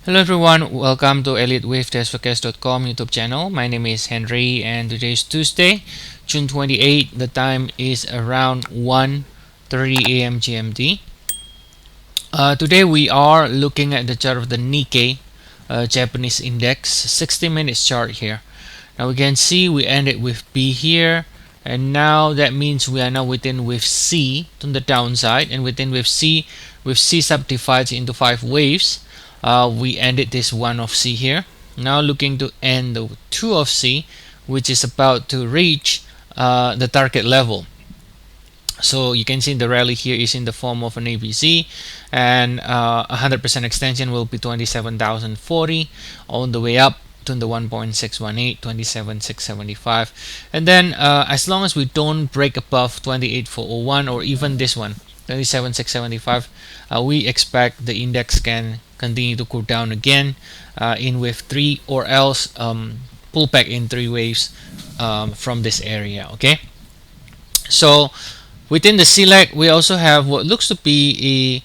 Hello everyone, welcome to Elliott Wave Forecast.com YouTube channel. My name is Henry and today is Tuesday, June 28. The time is around 1:30 a.m. GMT. Today we are looking at the chart of the Nikkei Japanese index, 60 minutes chart here. Now we can see we ended with B here, and now that means we are now within with C to the downside, and within with C subdivides into 5 waves. We ended this one of C here. Now looking to end the 2 of C, which is about to reach the target level. So you can see the rally here is in the form of an ABC, and 100% extension will be 27,040 on the way up to the 1.618, 27,675, and then as long as we don't break above 28,401 or even this one 27,675, we expect the index can continue to go down again in wave 3, or else pull back in 3 waves from this area. Okay, so within the select we also have what looks to be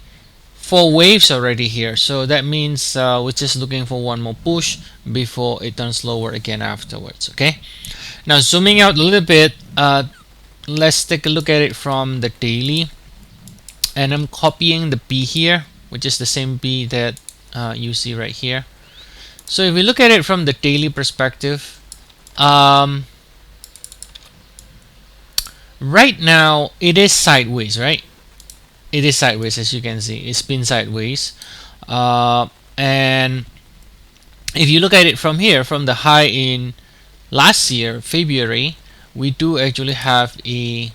4 waves already here, so that means we're just looking for one more push before it turns lower again afterwards. Okay, now zooming out a little bit, let's take a look at it from the daily, and I'm copying the B here, which is the same B that you see right here. So if we look at it from the daily perspective, right now it is sideways, right? It is sideways, as you can see. It's been sideways, and if you look at it from here, from the high in last year February, we do actually have a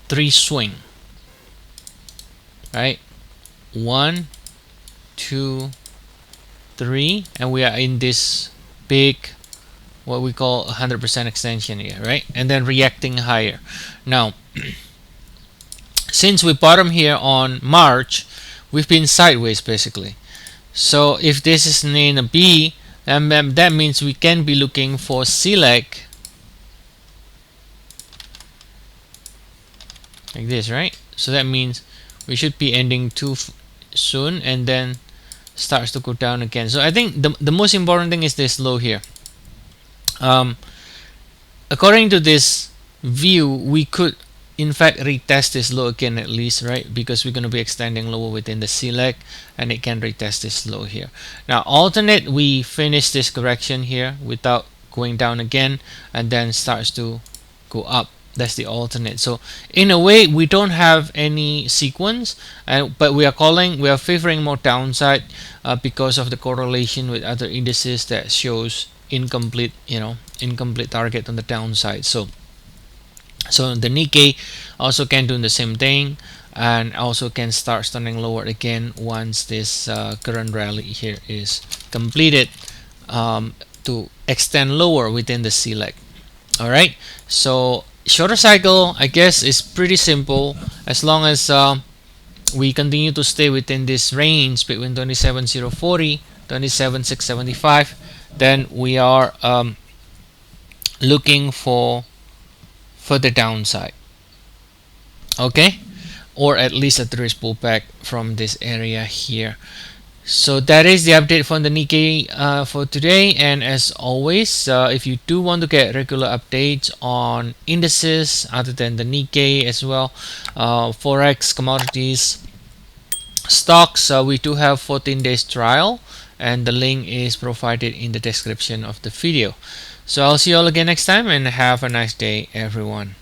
3 swing, right? 1, 2, 3, and we are in this big, what we call 100% extension here, right? And then reacting higher. Now since we bottom here on March, we've been sideways basically. So if this is in a B, that means we can be looking for select like this, right? So that means we should be ending too soon and then starts to go down again. So I think the most important thing is this low here. According to this view, we could in fact retest this low again at least, right? Because we're going to be extending lower within the select, and it can retest this low here. Now alternate, we finish this correction here without going down again, and then starts to go up. That's the alternate. So in a way we don't have any sequence, but we are favoring more downside because of the correlation with other indices that shows incomplete target on the downside. So the Nikkei also can do the same thing, and also can start turning lower again once this current rally here is completed, to extend lower within the select. All right, so shorter cycle, I guess, is pretty simple. As long as we continue to stay within this range between 27,040, 27,675, then we are looking for the downside. Okay, or at least a 3 pullback from this area here. So that is the update from the Nikkei for today. And as always, if you do want to get regular updates on indices other than the Nikkei as well, Forex, commodities, stocks, we do have 14 days trial, and the link is provided in the description of the video. So I'll see you all again next time, and have a nice day everyone.